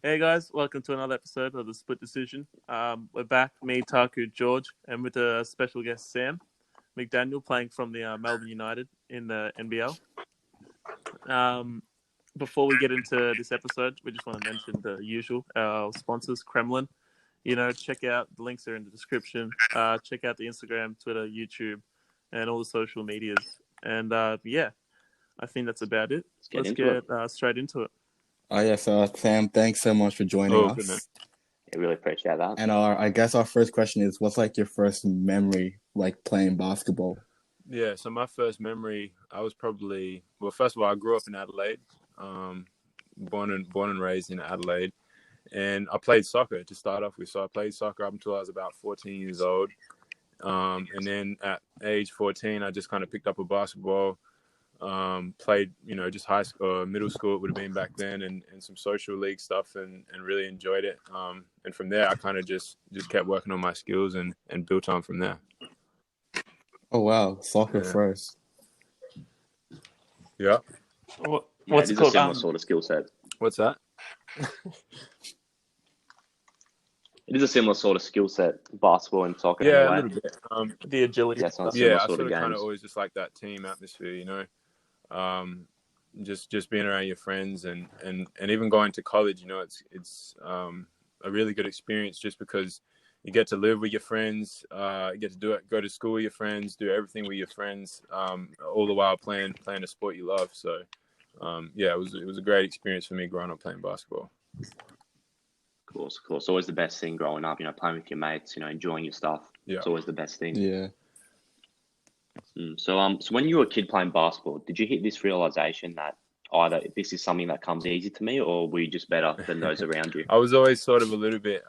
Hey guys, welcome to another episode of the Split Decision. We're back, me, Taku, George, and with a special guest, Sam McDaniel, playing from the Melbourne United in the NBL. Before we get into this episode, we just want to mention the usual, our sponsors, Cremlon. Check out, the links are in the description. Check out the Instagram, Twitter, YouTube, and all the social medias. And I think that's about it. Let's get straight into it. Oh, yes, Sam, thanks so much for joining us. Good, man. I really appreciate that. And I guess our first question is, what's like your first memory like playing basketball? Yeah, so my first memory, I was probably, well, first of all, I grew up in Adelaide, born and raised in Adelaide, and I played soccer to start off with. So I played soccer up until I was about 14 years old, and then at age 14, I just kind of picked up a basketball. Played, just high school or middle school, it would have been back then, and some social league stuff, and really enjoyed it. And from there, I kind of just kept working on my skills and built on from there. Oh, wow. Soccer first. Yeah. What's it called? A similar sort of skill set. What's that? It is a similar sort of skill set, basketball and soccer. Yeah, a little bit. The agility. I sort of kind of always just like that team atmosphere, just being around your friends and even going to college, it's a really good experience just because you get to live with your friends, you get to go to school with your friends, do everything with your friends, all the while playing a sport you love. So, it was a great experience for me growing up playing basketball. Of course. Always the best thing growing up, playing with your mates, enjoying your stuff. Yeah. It's always the best thing. Yeah. So when you were a kid playing basketball, did you hit this realization that either this is something that comes easy to me, or were you just better than those around you? I was always sort of a little bit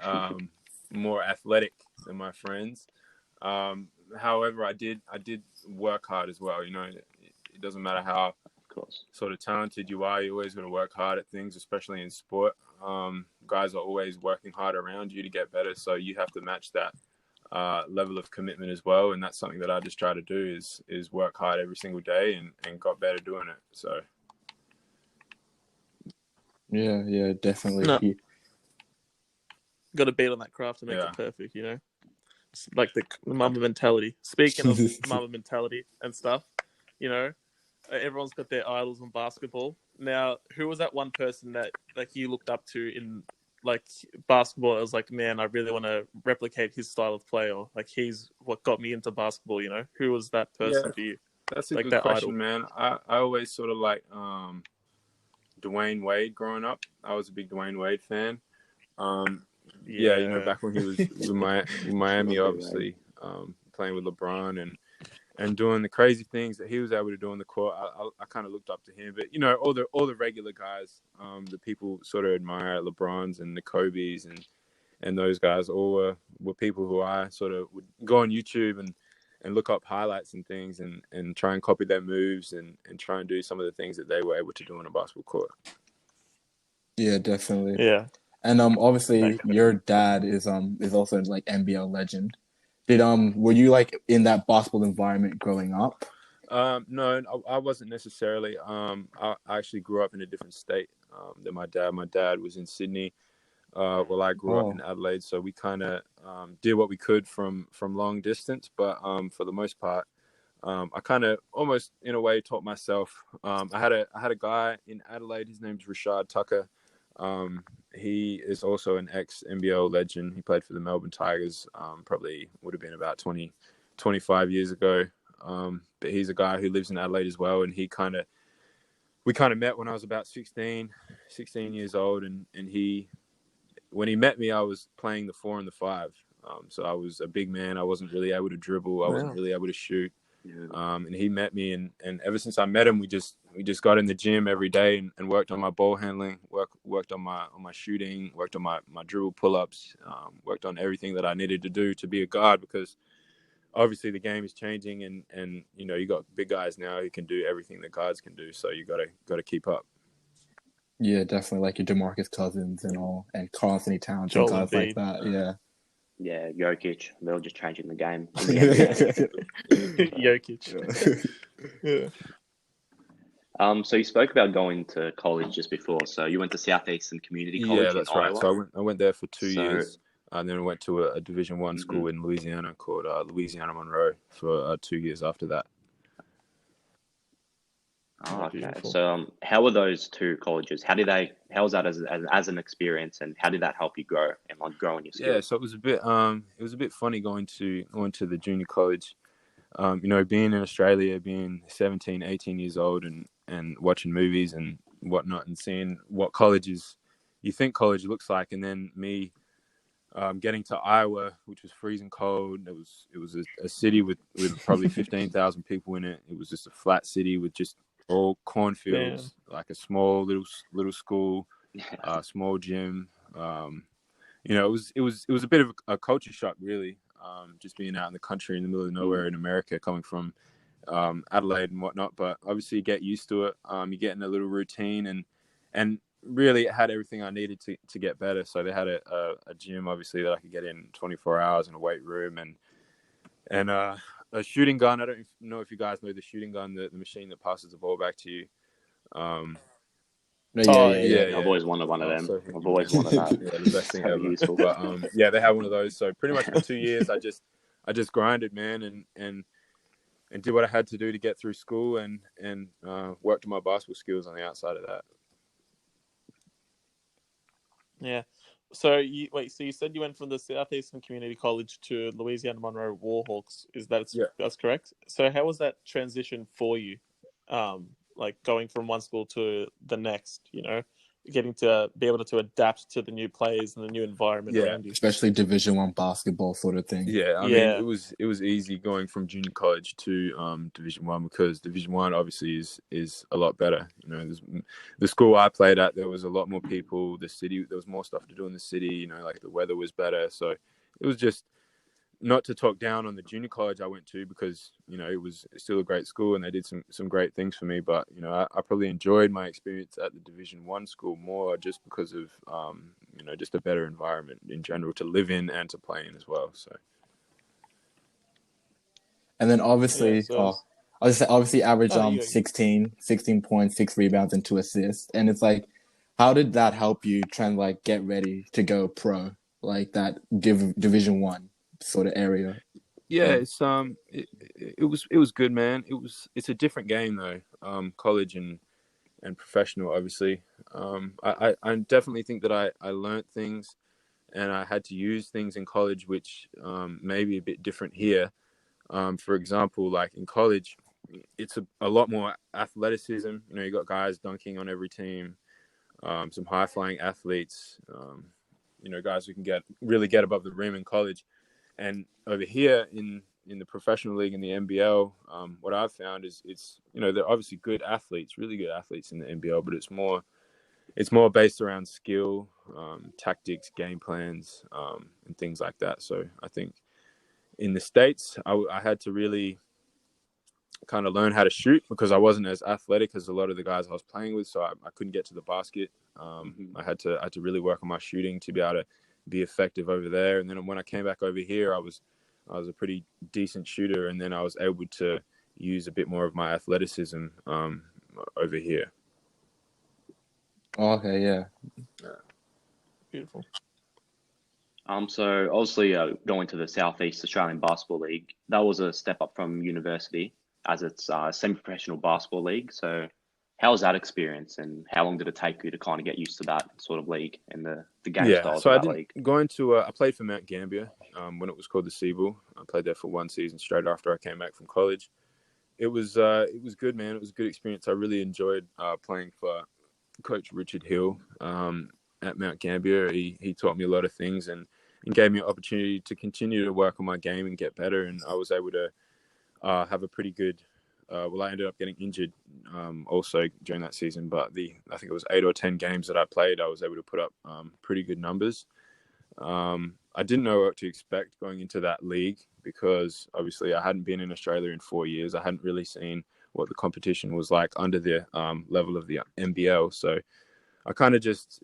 more athletic than my friends. However, I did work hard as well. It doesn't matter how sort of talented you are, you're always going to work hard at things, especially in sport. Guys are always working hard around you to get better, so you have to match that level of commitment as well, and that's something that I just try to do is work hard every single day and got better doing it. So yeah, definitely. No. Got to beat on that craft to make it perfect, It's like the mama mentality. Speaking of mama mentality and stuff, everyone's got their idols in basketball. Now, who was that one person that like you looked up to in like basketball? It was like, man, I really want to replicate his style of play, or like he's what got me into basketball. Who was that person for you? That's a good question, idol? Man. I always sort of like Dwayne Wade growing up. I was a big Dwayne Wade fan. Back when he was in Miami, obviously, playing with LeBron and doing the crazy things that he was able to do on the court. I kind of looked up to him. But, all the regular guys, the people sort of admire, LeBrons and the Kobes and those guys all were people who I sort of would go on YouTube and look up highlights and things and try and copy their moves and try and do some of the things that they were able to do on a basketball court. Yeah, definitely. Yeah. And obviously your dad is also like NBL legend. Were you like in that basketball environment growing up? No, I wasn't necessarily. I actually grew up in a different state than my dad. My dad was in Sydney. Well, I grew up in Adelaide, so we kind of did what we could from long distance. But for the most part, I kind of almost in a way taught myself. I had a guy in Adelaide. His name's Rashad Tucker. He is also an ex-NBL legend. He played for the Melbourne Tigers, probably would have been about 20, 25 years ago. But he's a guy who lives in Adelaide as well. And we kind of met when I was about 16 years old. And when he met me, I was playing the 4 and the 5. So I was a big man. I wasn't really able to dribble. I wasn't really able to shoot. Yeah. And he met me, and ever since I met him, we just got in the gym every day and worked on my ball handling, worked on my shooting, worked on my dribble pull-ups, worked on everything that I needed to do to be a guard, because obviously the game is changing, and you got big guys now who can do everything that guards can do, so you got to keep up. Yeah, definitely, like your DeMarcus Cousins and all, and Karl Anthony Towns and guys like that. Yeah. Yeah, Jokic. They're all just changing the game. Jokic. Yeah. So you spoke about going to college just before. So you went to Southeastern Community College in that's right. Iowa. So I went there for 2 So years, and then I went to a Division One school in Louisiana called Louisiana Monroe for 2 years after that. Oh, okay. So how were those two colleges? How was that as an experience, and how did that help you grow and like grow in your skills? Yeah, so it was a bit funny going to the junior college. Being in Australia, being 17, 18 years old and watching movies and whatnot and seeing what you think college looks like. And then me getting to Iowa, which was freezing cold. It was a city with probably 15,000 people in it. It was just a flat city with just all cornfields, like a small little school, small gym. It was a bit of a culture shock, really. Just being out in the country in the middle of nowhere in America, coming from Adelaide and whatnot. But obviously, you get used to it. You get in a little routine, and really, it had everything I needed to get better. So they had a gym, obviously, that I could get in 24 hours, and a weight room, and a shooting gun. I don't know if you guys know the shooting gun, the machine that passes the ball back to you. Yeah. I've always wanted one of them. So I've always wanted that. Yeah, the best thing So ever. useful. But they had one of those. So pretty much for 2 years, I just grinded, man, and did what I had to do to get through school, and worked on my basketball skills on the outside of that. Yeah. So you said you went from the Southeastern Community College to Louisiana Monroe Warhawks. That's correct? So how was that transition for you? Like going from one school to the next, getting to be able to adapt to the new players and the new environment around you. Especially Division One basketball sort of thing. Yeah, I mean, it was easy going from junior college to Division One, because Division One obviously is a lot better. The school I played at, there was a lot more people. The city, there was more stuff to do in the city. Like the weather was better, so it was just, not to talk down on the junior college I went to, because it was still a great school and they did some great things for me. But I probably enjoyed my experience at the Division One school more, just because of just a better environment in general to live in and to play in as well. So. And then obviously, obviously average 16 points, 6 rebounds, and 2 assists. And it's like, how did that help you try and like get ready to go pro, like that Division One sort of area? Yeah, it's it was good, man. It's a different game though, college and professional, obviously. I definitely think that I learned things, and I had to use things in college which may be a bit different here. For example, like in college, it's a lot more athleticism. You got guys dunking on every team, some high flying athletes. Guys who can really get above the rim in college. And over here in the professional league in the NBL, what I've found is they're obviously good athletes, really good athletes in the NBL, but it's more based around skill, tactics, game plans, and things like that. So I think in the States, I had to really kind of learn how to shoot, because I wasn't as athletic as a lot of the guys I was playing with, so I couldn't get to the basket. I had to really work on my shooting to be able to be effective over there. And then when I came back over here, I was a pretty decent shooter, and then I was able to use a bit more of my athleticism over here. Okay, yeah. Beautiful. So obviously going to the Southeast Australian Basketball League, that was a step up from university, as it's a semi-professional basketball league. So how was that experience, and how long did it take you to kind of get used to that sort of league and the game styles of that league? I played for Mount Gambier when it was called the Seabull. I played there for 1 season straight after I came back from college. It was good, man. It was a good experience. I really enjoyed playing for Coach Richard Hill at Mount Gambier. He taught me a lot of things and gave me an opportunity to continue to work on my game and get better. And I was able to have a pretty good. I ended up getting injured also during that season, but I think it was 8 or 10 games that I played, I was able to put up pretty good numbers. I didn't know what to expect going into that league, because obviously I hadn't been in Australia in 4 years. I hadn't really seen what the competition was like under the level of the MBL. So I kind of just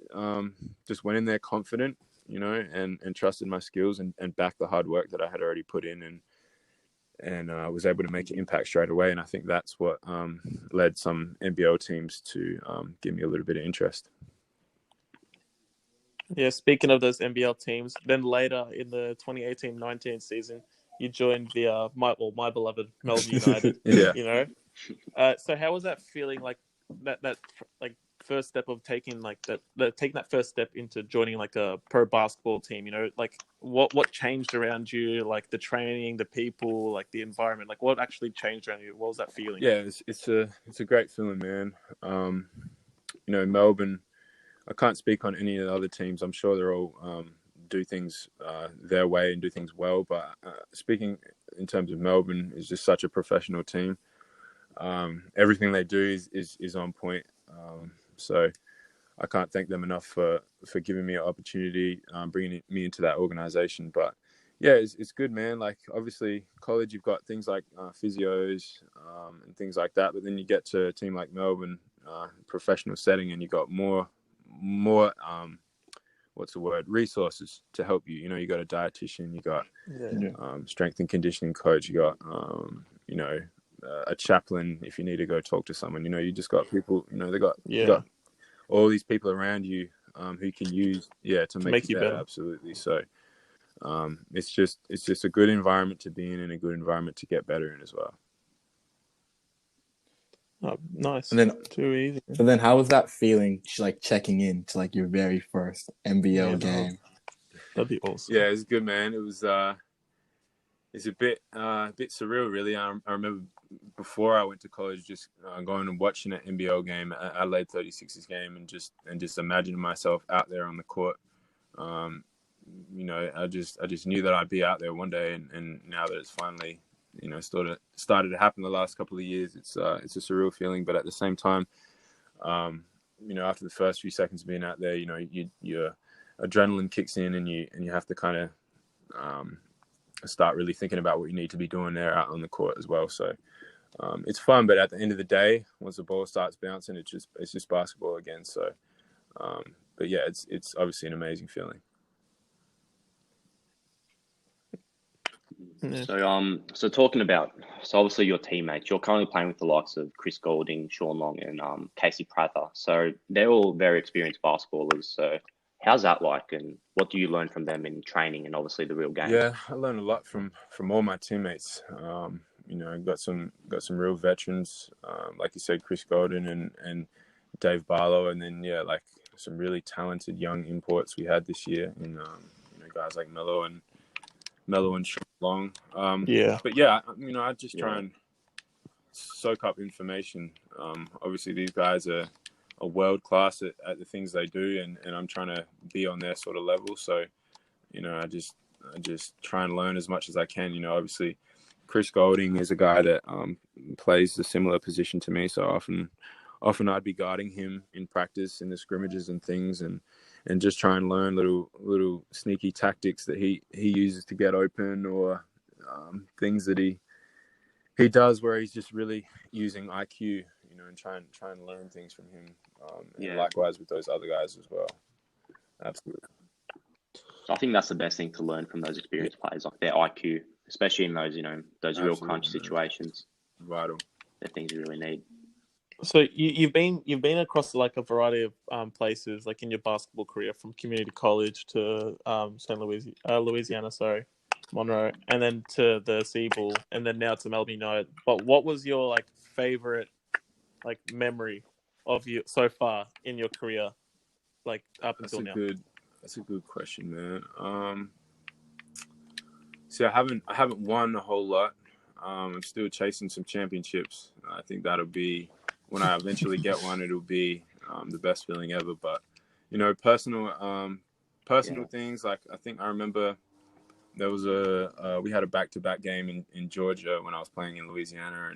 went in there confident, and trusted my skills and backed the hard work that I had already put in. and was able to make an impact straight away. And I think that's what led some NBL teams to give me a little bit of interest. Yeah, speaking of those NBL teams, then later in the 2018-19 season, you joined the my beloved Melbourne United. Yeah. You know, so how was that feeling? Like that like first step of taking that first step into joining like a pro basketball team. You know, like what changed around you? Like the training, the people, like the environment. Like what actually changed around you? What was that feeling? Yeah, it's a great feeling, man. You know, Melbourne. I can't speak on any of the other teams. I'm sure they're all do things their way and do things well. But speaking in terms of Melbourne, is just such a professional team. Everything they do is on point. So I can't thank them enough for giving me an opportunity, bringing me into that organization. But yeah, it's good, man. Like obviously college, you've got things like physios and things like that. But then you get to a team like Melbourne, professional setting, and you got more resources to help you. You know, you got a dietitian, you got strength and conditioning coach, you got you know, a chaplain if you need to go talk to someone. You know, you just got people, you know, you got all these people around you who can use to make you better. Absolutely. So it's just a good environment to be in and a good environment to get better in as well. Oh, nice. And then too easy. So then, how was that feeling, like checking in to like your very first MBL game? That'd be awesome. Yeah, it was good, man. It was it's a bit surreal, really. I remember before I went to college, just going and watching an NBL game, Adelaide 36ers game, and just imagining myself out there on the court. You know, I just knew that I'd be out there one day, and now that it's finally, you know, started to happen the last couple of years, it's a surreal feeling. But at the same time, you know, after the first few seconds of being out there, you know, your adrenaline kicks in, and you have to kind of start really thinking about what you need to be doing there out on the court as well. So it's fun, but at the end of the day, once the ball starts bouncing, it's just basketball again. So, but yeah, it's obviously an amazing feeling. So talking about, obviously your teammates, you're currently playing with the likes of Chris Golding, Sean Long, and Casey Prather. So they're all very experienced basketballers. So how's that like, and what do you learn from them in training and obviously the real game? Yeah, I learned a lot from all my teammates. You know, got some real veterans, like you said, Chris Golding and Dave Barlow, and then like some really talented young imports we had this year, and you know, guys like Mello and Sean Long. But yeah, you know, I just try and soak up information. Obviously, these guys are world class at the things they do, and I'm trying to be on their sort of level. So, you know, I just try and learn as much as I can. You know, obviously, Chris Golding is a guy that plays a similar position to me. So often I'd be guarding him in practice in the scrimmages and things, and just try and learn little sneaky tactics that he uses to get open, or things that he does where he's just really using IQ, you know, and try and learn things from him. And likewise with those other guys as well. Absolutely. So I think that's the best thing to learn from those experienced players, like their IQ, especially in those, you know, those real crunch situations. Vital. They're things you really need. So you've been across like a variety of places, like in your basketball career, from community college to Louisiana, Monroe, and then to the Seabull, and then now to Melbourne United. But what was your like favorite like memory of you so far in your career, like up until now? That's a good question, man. See, I haven't won a whole lot. I'm still chasing some championships. I think that'll be, when I eventually get one, it'll be the best feeling ever. But, you know, personal things, like I think I remember there was we had a back-to-back game in Georgia when I was playing in Louisiana,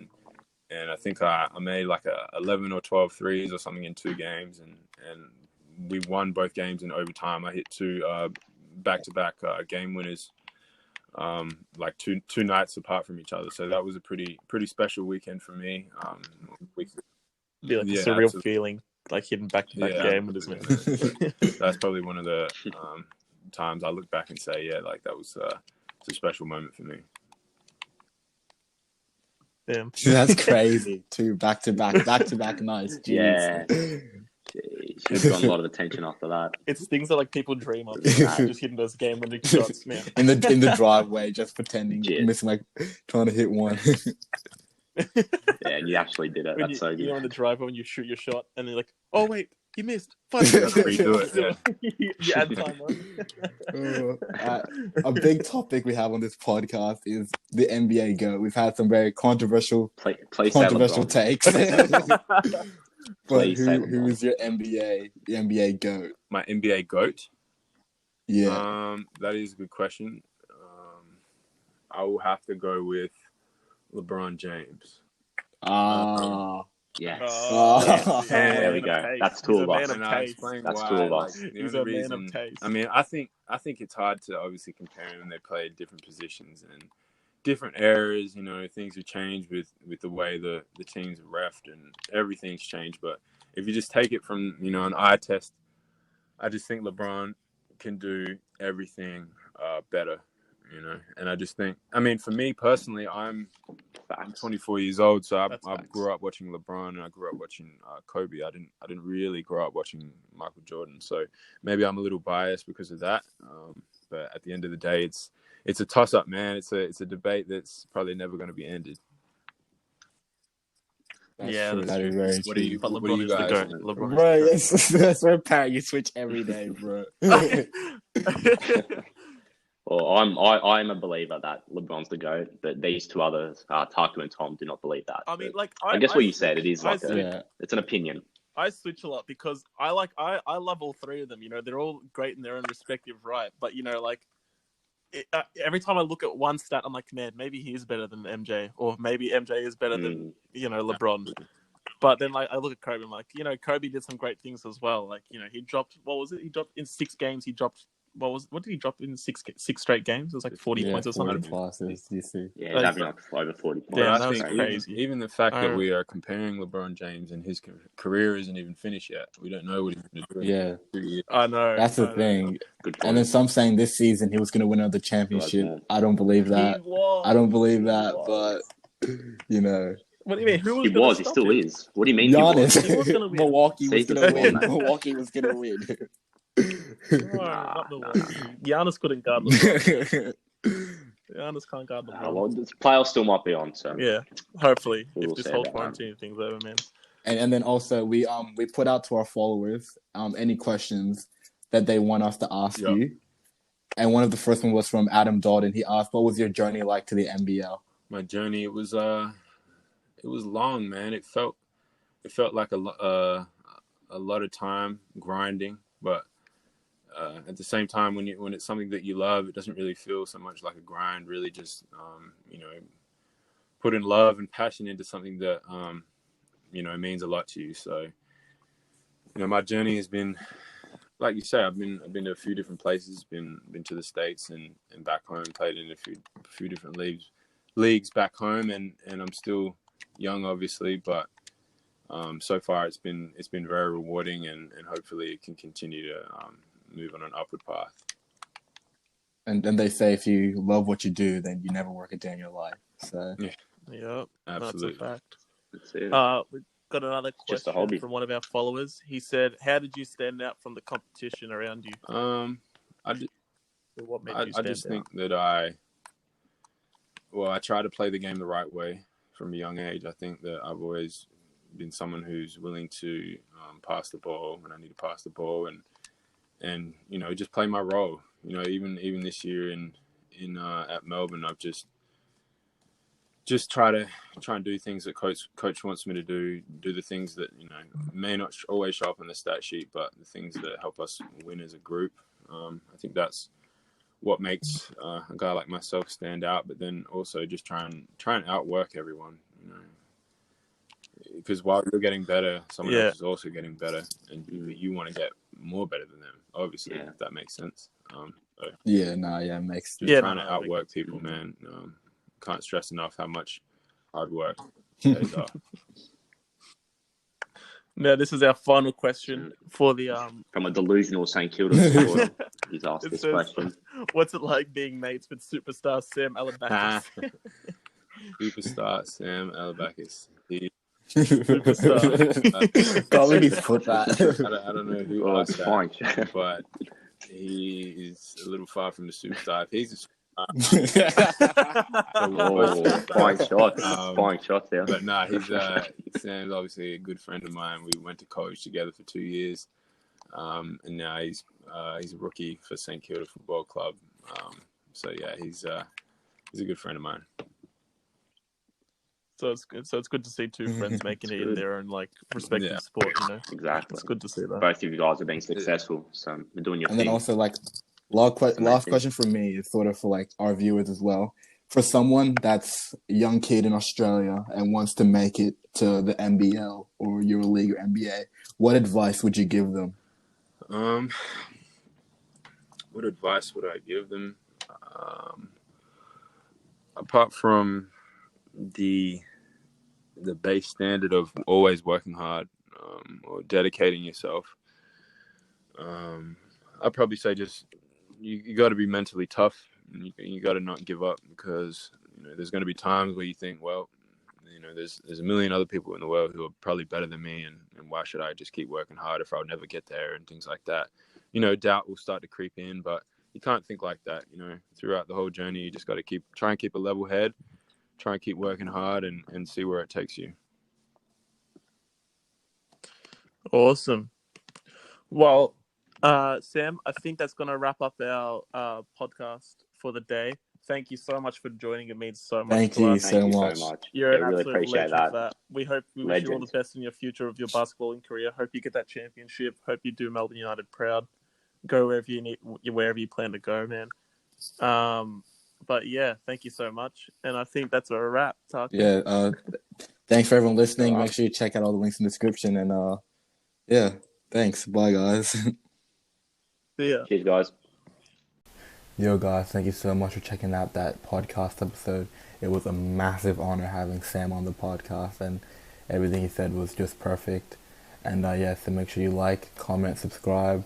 and I think I made like 11 or 12 threes or something in 2 games, and we won both games in overtime. I hit 2 back-to-back game winners, like two nights apart from each other. So that was a pretty special weekend for me. Be like a surreal absolutely. Feeling, like hitting back-to-back game winners. That's probably one of the times I look back and say, like that was it's a special moment for me. Damn. That's crazy. 2 back-to-back nights. Jeez. Yeah. Should have gotten a lot of attention after that. It's things that like people dream of. Just hitting those game-winning shots, man. In the driveway, just pretending, missing, like trying to hit one. Yeah, and you actually did it. That's so good. You know, in the driveway when you shoot your shot, and they're like, "Oh wait, you missed." Redo it. You add time on. A big topic we have on this podcast is the NBA GOAT. We've had some very controversial takes. But who is your the NBA GOAT? My NBA GOAT? Yeah. That is a good question. I will have to go with LeBron James. Yes. There we go. That's two of us. That's two of us. He's a man of taste. I mean, I think it's hard to obviously compare them. They play different positions and different eras. You know, things have changed with the way the teams are reffed and everything's changed. But if you just take it from, you know, an eye test, I just think LeBron can do everything better. You know, and I just think, I mean, for me personally, I'm 24 years old, so I grew up watching LeBron and I grew up watching Kobe. I didn't really grow up watching Michael Jordan, so maybe I'm a little biased because of that. But at the end of the day, it's a toss up, man. It's a debate that's probably never going to be ended. That is very What do you guys? LeBron, bro, that's so apparent. You switch every day, bro. Well, I'm a believer that LeBron's the GOAT, but these two others, Taku and Tom, do not believe that. I mean, like, I guess what you said, it is like it's an opinion. I switch a lot because I love all three of them. You know, they're all great in their own respective right. But you know, like every time I look at one stat, I'm like, man, maybe he is better than MJ, or maybe MJ is better than LeBron. But then like I look at Kobe, I'm like, you know, Kobe did some great things as well. Like, you know, he dropped He dropped in 6 games. He dropped. What did he drop in 6 straight games? It was like 40 points or something. 40 classes, you see. Yeah, he's having like over 40 points. Yeah, I think crazy. Even the fact that we are comparing LeBron James and his career isn't even finished yet. We don't know what he's going to do. Yeah. 3 years. I know. That's the thing. And then some saying this season he was going to win another championship. I don't believe that. I don't believe that, but, you know. What do you mean? He still is. What do you mean Giannis. He was going to win. Milwaukee was going to win. Milwaukee was going to win. Not Milwaukee. Giannis couldn't guard LeBron. Giannis can't guard LeBron. Well, this playoff still might be on, so yeah, hopefully if this whole quarantine thing's over, man. And then also we put out to our followers any questions that they want us to ask you. And one of the first one was from Adam Dalton. He asked, "What was your journey like to the NBL?" My journey, it was long, man. It felt like a lot of time grinding, but at the same time, when it's something that you love, it doesn't really feel so much like a grind. Really, just putting love and passion into something that means a lot to you. So, my journey has been, like you say, I've been to a few different places, been to the States and back home, played in a few different leagues back home, and I'm still young, obviously, but so far it's been very rewarding, and hopefully it can continue to move on an upward path. And then they say if you love what you do, then you never work a day in your life. So yeah, absolutely, that's a fact. That's it. We've got another question from one of our followers. He said, "How did you stand out from the competition around you?" I just think that I try to play the game the right way from a young age. I think that I've always been someone who's willing to pass the ball when I need to pass the ball, and just play my role. Even this year in at Melbourne, I've just try and do things that coach wants me to do the things that may not always show up on the stat sheet, but the things that help us win as a group. I think that's what makes a guy like myself stand out, but then also just try and outwork everyone, because while you're getting better, someone else is also getting better, and you want to get more better than them, obviously, if that makes sense. Makes just trying to outwork people, man. Can't stress enough how much hard work pays off. Now, this is our final question for the from a delusional St Kilda supporter. He's asked this question. What's it like being mates with superstar Sam McDaniel? Superstar Sam Alabakis. Superstar. Can't believe he's put that. I don't know who asked that, but he is a little far from the superstar. If he's a fine shots there. But no, Sam's obviously a good friend of mine. We went to college together for 2 years, and now he's a rookie for St Kilda Football Club. So yeah, he's a good friend of mine. So it's good to see two friends making it in their own respective sport. Exactly. It's good to see that both of you guys are being successful. So you're doing your thing. And then also last question from me is sort of for our viewers as well. For someone that's a young kid in Australia and wants to make it to the NBL or EuroLeague or NBA, what advice would you give them? What advice would I give them? Apart from the base standard of always working hard or dedicating yourself, I'd probably say just you got to be mentally tough. And you got to not give up, because there's going to be times where you think, well, there's a million other people in the world who are probably better than me, and why should I just keep working hard if I'll never get there, and things like that. Doubt will start to creep in, but you can't think like that. Throughout the whole journey, you just got to try and keep a level head, try and keep working hard, and see where it takes you. Awesome. Well, Sam, I think that's going to wrap up our podcast for the day. Thank you so much for joining. It means so much. Thank you so much. You're an really absolute appreciate legend. that. We wish you all the best in your future of your basketballing career. Hope you get that championship. Hope you do Melbourne United proud. Go wherever you plan to go, man. But yeah, thank you so much. And I think that's a wrap, Tark. Yeah. Thanks for everyone listening. Make sure you check out all the links in the description. And yeah, thanks. Bye, guys. See ya. Cheers, guys. Yo, guys, thank you so much for checking out that podcast episode. It was a massive honor having Sam on the podcast, and everything he said was just perfect. And so make sure you like, comment, subscribe,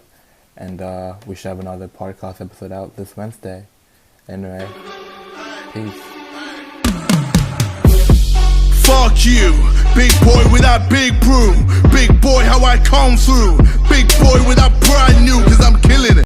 and we should have another podcast episode out this Wednesday. Anyway, peace. Fuck you, big boy with that big broom. Big boy, how I come through. Big boy with that brand new, cause I'm killing it.